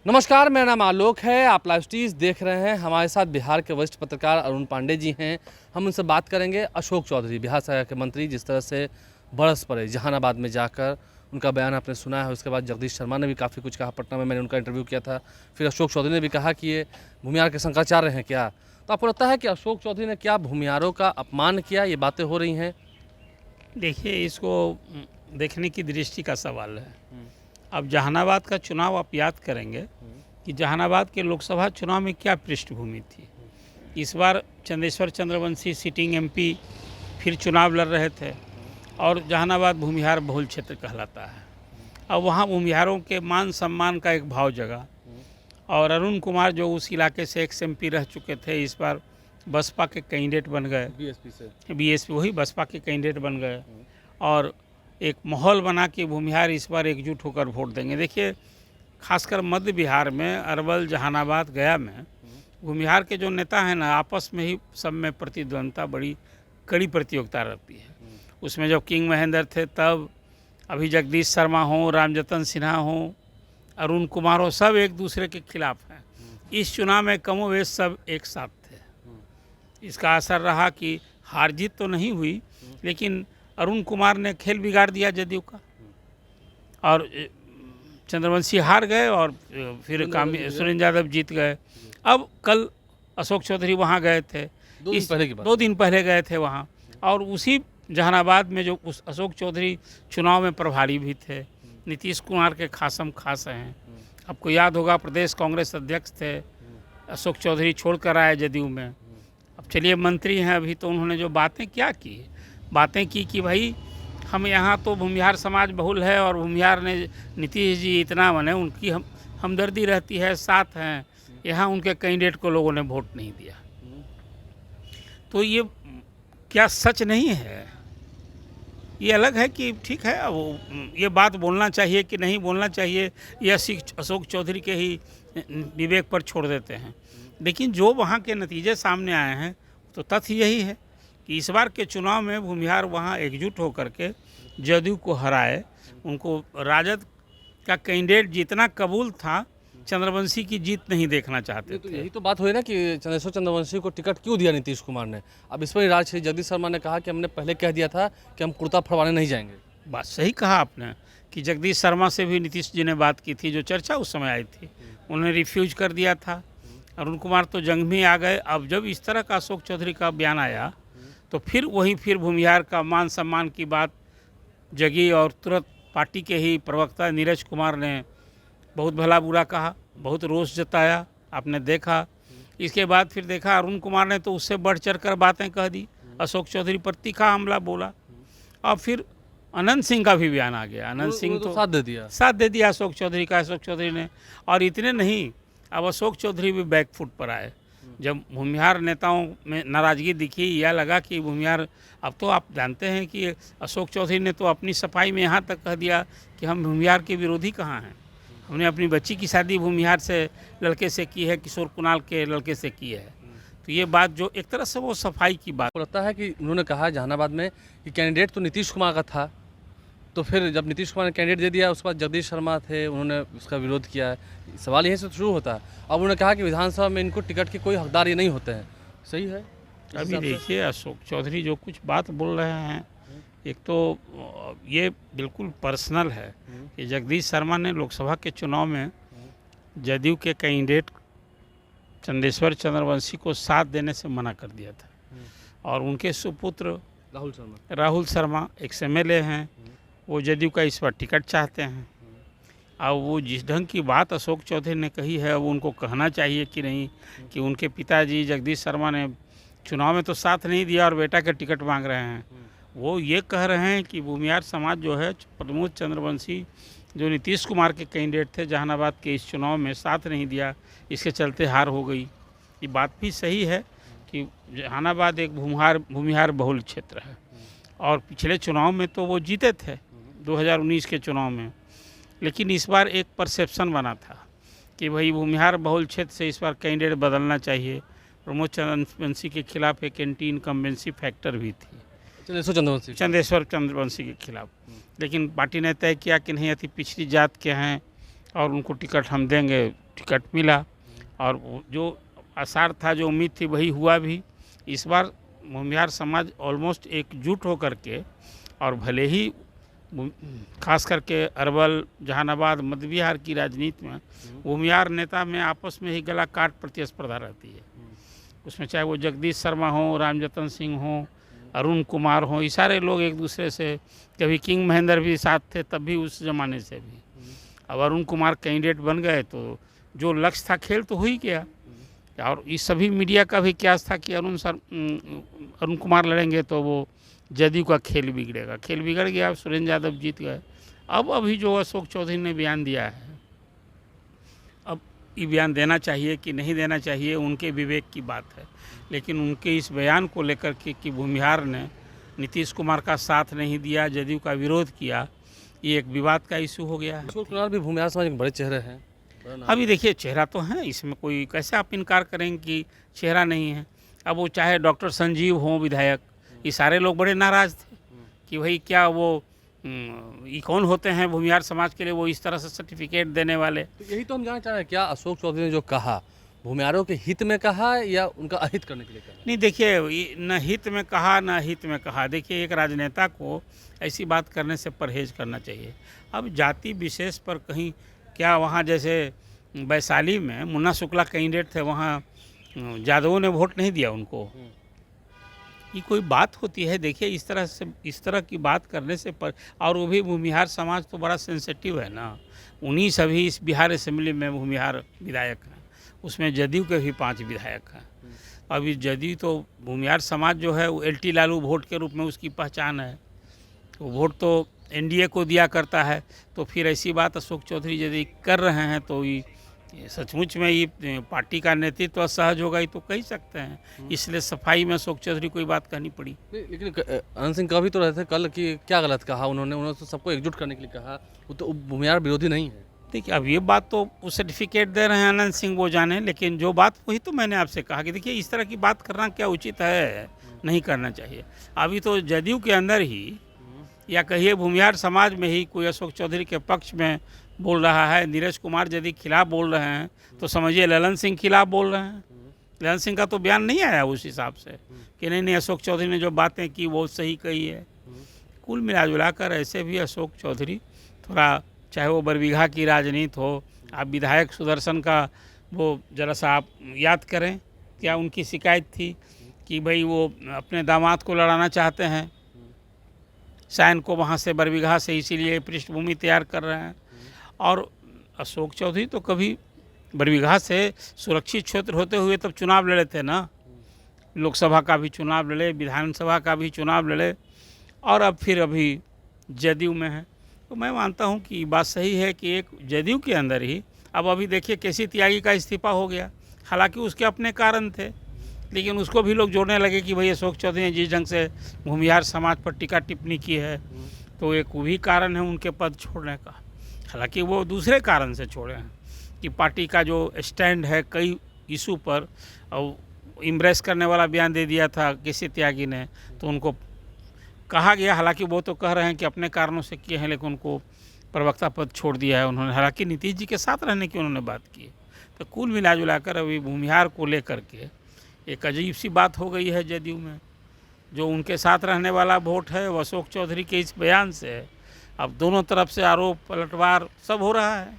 नमस्कार, मेरा नाम आलोक है। आप लाइव स्टीज देख रहे हैं। हमारे साथ बिहार के वरिष्ठ पत्रकार अरुण पांडे जी हैं। हम उनसे बात करेंगे। अशोक चौधरी बिहार सरकार के मंत्री जिस तरह से बरस पड़े जहानाबाद में जाकर, उनका बयान आपने सुना है। उसके बाद जगदीश शर्मा ने भी काफ़ी कुछ कहा। पटना में मैंने उनका इंटरव्यू किया था। फिर अशोक चौधरी ने भी कहा कि ये भूमिहार के शंकराचार्य हैं क्या। तो आपको लगता है कि अशोक चौधरी ने क्या भूमिहारों का अपमान किया? ये बातें हो रही हैं। देखिए, इसको देखने की दृष्टि का सवाल है। अब जहानाबाद का चुनाव आप याद करेंगे कि जहानाबाद के लोकसभा चुनाव में क्या पृष्ठभूमि थी। इस बार चंदेश्वर चंद्रवंशी सिटिंग एमपी फिर चुनाव लड़ रहे थे और जहानाबाद भूमिहार बहुल क्षेत्र कहलाता है। अब वहाँ भूमिहारों के मान सम्मान का एक भाव जगा और अरुण कुमार जो उस इलाके से एक्स एमपी रह चुके थे, इस बार बसपा के कैंडिडेट बन गए। बीएसपी वही बसपा के कैंडिडेट बन गए और एक माहौल बना के भूमिहार इस बार एकजुट होकर वोट देंगे। देखिए, खासकर मध्य बिहार में अरवल, जहानाबाद, गया में भूमिहार के जो नेता हैं ना, आपस में ही सब में प्रतिद्वंदता, बड़ी कड़ी प्रतियोगिता रहती है। उसमें जब किंग महेंद्र थे तब, अभी जगदीश शर्मा हो, रामजतन सिन्हा हो, अरुण कुमार हो, सब एक दूसरे के खिलाफ हैं। इस चुनाव में कमोवेश सब एक साथ थे। इसका असर रहा कि हार जीत तो नहीं हुई, लेकिन अरुण कुमार ने खेल बिगाड़ दिया जदयू का और चंद्रवंशी हार गए और फिर सुरेंद्र यादव जीत गए। अब कल अशोक चौधरी वहाँ गए थे, 2 दिन पहले गए थे वहाँ, और उसी जहानाबाद में जो उस अशोक चौधरी चुनाव में प्रभारी भी थे, नीतीश कुमार के खासम खास हैं। आपको याद होगा प्रदेश कांग्रेस अध्यक्ष थे, अशोक चौधरी छोड़कर आए जदयू में। अब चलिए मंत्री हैं अभी, तो उन्होंने जो बातें क्या की, बातें की कि भाई हम यहाँ तो भूमिहार समाज बहुल है और भूमिहार ने नीतीश जी इतना बने, उनकी हमदर्दी रहती है, साथ हैं, यहाँ उनके कैंडिडेट को लोगों ने वोट नहीं दिया। तो ये क्या सच नहीं है? ये अलग है कि ठीक है, वो ये बात बोलना चाहिए कि नहीं बोलना चाहिए, यह अशोक चौधरी के ही विवेक पर छोड़ देते हैं। लेकिन जो वहाँ के नतीजे सामने आए हैं तो तथ्य यही है कि इस बार के चुनाव में भूमिहार वहाँ एकजुट होकर के जदयू को हराए। उनको राजद का कैंडिडेट जितना कबूल था, चंद्रवंशी की जीत नहीं देखना चाहते थे। यही तो बात हुई ना कि चंदेश्वर चंद्रवंशी को टिकट क्यों दिया नीतीश कुमार ने। अब इस पर राज जगदीश शर्मा ने कहा कि हमने पहले कह दिया था कि हम कुर्ता फड़वाने नहीं जाएंगे। बात सही कहा आपने कि जगदीश शर्मा से भी नीतीश जी ने बात की थी, जो चर्चा उस समय आई थी, उन्होंने रिफ्यूज कर दिया था। अरुण कुमार तो जंग में आ गए। अब जब इस तरह का अशोक चौधरी का बयान आया तो फिर भूमिहार का मान सम्मान की बात जगी और तुरंत पार्टी के ही प्रवक्ता नीरज कुमार ने बहुत भला बुरा कहा, बहुत रोष जताया। आपने देखा, इसके बाद फिर देखा अरुण कुमार ने तो उससे बढ़ चढ़ कर बातें कह दी, अशोक चौधरी पर तीखा हमला बोला। और फिर अनंत सिंह का भी बयान आ गया। अनंत सिंह तो साथ दे दिया अशोक चौधरी का। अशोक चौधरी ने, और इतने नहीं, अब अशोक चौधरी भी बैकफुट पर आए। जब भूमिहार नेताओं में नाराज़गी दिखी, यह लगा कि भूमिहार, अब तो आप जानते हैं कि अशोक चौधरी ने तो अपनी सफाई में यहाँ तक कह दिया कि हम भूमिहार के विरोधी कहाँ हैं, हमने अपनी बच्ची की शादी भूमिहार से लड़के से की है, किशोर कुणाल के लड़के से की है। तो ये बात जो एक तरह से वो सफाई की बात लगता है कि उन्होंने कहा जहानाबाद में कि कैंडिडेट तो नीतीश कुमार का था, तो फिर जब नीतीश कुमार ने कैंडिडेट दे दिया, उसके बाद जगदीश शर्मा थे, उन्होंने उसका विरोध किया है। सवाल यहीं से शुरू होता है। अब उन्होंने कहा कि विधानसभा में इनको टिकट के कोई हकदार ये नहीं होते हैं। सही है। अभी देखिए, अशोक चौधरी जो कुछ बात बोल रहे हैं, एक तो ये बिल्कुल पर्सनल है कि जगदीश शर्मा ने लोकसभा के चुनाव में जदयू के कैंडिडेट चंदेश्वर चंद्रवंशी को साथ देने से मना कर दिया था और उनके सुपुत्र राहुल शर्मा एक्स-एम-एल-ए हैं, वो जदयू का इस बार टिकट चाहते हैं। अब वो जिस ढंग की बात अशोक चौधरी ने कही है, वो उनको कहना चाहिए कि नहीं कि उनके पिताजी जगदीश शर्मा ने चुनाव में तो साथ नहीं दिया और बेटा के टिकट मांग रहे हैं। वो ये कह रहे हैं कि भूमिहार समाज जो है, प्रमोद चंद्रवंशी जो नीतीश कुमार के कैंडिडेट थे जहानाबाद के, इस चुनाव में साथ नहीं दिया, इसके चलते हार हो गई। ये बात भी सही है कि जहानाबाद एक भूमिहार बहुल क्षेत्र है और पिछले चुनाव में तो वो जीते थे 2019 के चुनाव में। लेकिन इस बार एक परसेप्शन बना था कि भाई भूमिहार बहुल क्षेत्र से इस बार कैंडिडेट बदलना चाहिए। प्रमोद चंद्रवंशी के खिलाफ एक एंटी इनकम्बेंसी फैक्टर भी थी चंदेश्वर चंद्रवंशी के खिलाफ। लेकिन पार्टी ने तय किया कि नहीं, अति पिछड़ी जात के हैं और उनको टिकट हम देंगे, टिकट मिला और जो आसार था, जो उम्मीद थी, वही हुआ भी। इस बार भूमिहार समाज ऑलमोस्ट एकजुट होकर के, और भले ही खास करके अरवल, जहानाबाद, मध्य बिहार की राजनीति में भूमिहार नेता में आपस में ही गला काट प्रतिस्पर्धा रहती है। उसमें चाहे वो जगदीश शर्मा हो, रामजतन सिंह हो, अरुण कुमार हो, ये सारे लोग एक दूसरे से, कभी किंग महेंद्र भी साथ थे तब भी, उस ज़माने से भी। अब अरुण कुमार कैंडिडेट बन गए तो जो लक्ष्य था, खेल तो हो ही गया। और इस सभी मीडिया का भी क्या था कि अरुण कुमार लड़ेंगे तो वो जदयू का खेल बिगड़ेगा। खेल बिगड़ गया, सुरेंद्र यादव जीत गए। अब अभी जो अशोक चौधरी ने बयान दिया है, अब ये बयान देना चाहिए कि नहीं देना चाहिए, उनके विवेक की बात है। लेकिन उनके इस बयान को लेकर के कि भूमिहार ने नीतीश कुमार का साथ नहीं दिया, जदयू का विरोध किया, ये एक विवाद का इशू हो गया है। अशोक कुमार भी भूमिहार समाज के बड़े चेहरे हैं। अभी देखिए, चेहरा तो है, इसमें कोई कैसे आप इनकार करेंगे कि चेहरा नहीं है। अब वो चाहे डॉक्टर संजीव हों विधायक, ये सारे लोग बड़े नाराज़ थे कि भाई क्या वो ये कौन होते हैं भूमिहार समाज के लिए वो इस तरह से सर्टिफिकेट देने वाले। तो यही तो हम जानना चाह रहे हैं, क्या अशोक चौधरी ने जो कहा भूमिहारों के हित में कहा या उनका अहित करने के लिए कहा? नहीं, देखिए, ये न हित में कहा न हित में कहा। देखिए, एक राजनेता को ऐसी बात करने से परहेज करना चाहिए। अब जाति विशेष पर कहीं क्या, वहाँ जैसे वैशाली में मुन्ना शुक्ला कैंडिडेट थे, वहाँ यादवों ने वोट नहीं दिया उनको। ये कोई बात होती है? देखिए, इस तरह की बात करने से पर, और वो भी भूमिहार समाज तो बड़ा सेंसिटिव है ना। उन्हीं सभी इस बिहार असेंबली में भूमिहार विधायक हैं, उसमें जदयू के भी 5 विधायक हैं। अभी जदयू तो भूमिहार समाज जो है वो LT लालू वोट के रूप में उसकी पहचान है, तो वोट तो NDA को दिया करता है। तो फिर ऐसी बात अशोक चौधरी यदि कर रहे हैं तो ये सचमुच में ये पार्टी का नेतृत्व असहज होगा, ये तो कह सकते हैं। इसलिए सफाई में अशोक चौधरी को बात कहनी पड़ी। लेकिन अनंत सिंह कह भी तो रहे थे कल कि क्या गलत कहा उन्होंने तो सबको एकजुट करने के लिए कहा, वो तो भूमिहार विरोधी नहीं है। देखिए, अब ये बात तो वो सर्टिफिकेट दे रहे हैं अनंत सिंह, वो जाने। लेकिन जो बात वही तो मैंने आपसे कहा कि देखिए, इस तरह की बात करना क्या उचित है, नहीं करना चाहिए। अभी तो जदयू के अंदर ही, या कहिए भूमिहार समाज में ही, कोई अशोक चौधरी के पक्ष में बोल रहा है। नीरज कुमार यदि खिलाफ बोल रहे हैं तो समझिए ललन सिंह खिलाफ बोल रहे हैं। ललन सिंह का तो बयान नहीं आया उस हिसाब से कि नहीं अशोक चौधरी ने जो बातें की वो सही कही है। कुल मिला जुला कर ऐसे भी अशोक चौधरी थोड़ा, चाहे वो बरबीघा की राजनीति हो, आप विधायक सुदर्शन का वो जरा सा आप याद करें, क्या उनकी शिकायत थी कि भाई वो अपने दामाद को लड़ाना चाहते हैं शायन को वहाँ से, बरबीघा से, इसीलिए पृष्ठभूमि तैयार कर रहे हैं। और अशोक चौधरी तो कभी बरबीघा से सुरक्षित क्षेत्र होते हुए तब चुनाव लड़े थे ना, लोकसभा का भी चुनाव लड़े, विधानसभा का भी चुनाव लड़े, और अब फिर अभी जदयू में है। तो मैं मानता हूं कि बात सही है कि एक जदयू के अंदर ही, अब अभी देखिए केसी त्यागी का इस्तीफा हो गया, हालांकि उसके अपने कारण थे, लेकिन उसको भी लोग जोड़ने लगे कि भाई अशोक चौधरी ने जिस ढंग से भूमिहार समाज पर टीका टिप्पणी की है, तो एक वो भी कारण है उनके पद छोड़ने का। हालांकि वो दूसरे कारण से छोड़े हैं कि पार्टी का जो स्टैंड है कई इशू पर, और इम्प्रेस करने वाला बयान दे दिया था केसी त्यागी ने, तो उनको कहा गया, हालांकि वो तो कह रहे हैं कि अपने कारणों से किए हैं, लेकिन उनको प्रवक्ता पद छोड़ दिया है उन्होंने। हालांकि नीतीश जी के साथ रहने की उन्होंने बात की है। तो कुल मिला जुला कर अभी भूमिहार को लेकर के एक अजीब सी बात हो गई है जदयू में। जो उनके साथ रहने वाला वोट है वो अशोक चौधरी के इस बयान से है। अब दोनों तरफ से आरोप पलटवार सब हो रहा है।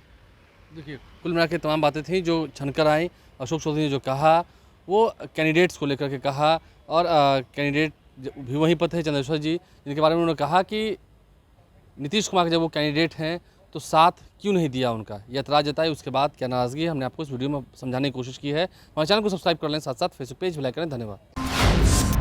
देखिए, कुल मिला के तमाम बातें थी जो छनकर आई। अशोक चौधरी ने जो कहा वो कैंडिडेट्स को लेकर के कहा, और कैंडिडेट भी वहीं पर थे चंद्रेश्वर जी, जिनके बारे में उन्होंने कहा कि नीतीश कुमार के जब वो कैंडिडेट हैं तो साथ क्यों नहीं दिया उनका, ये एतराज़ जताई। उसके बाद क्या नाराज़गी है हमने आपको इस वीडियो में समझाने की कोशिश की है। हमारे चैनल को सब्सक्राइब कर लें, साथ साथ फेसबुक पेज भी लाइक करें। धन्यवाद।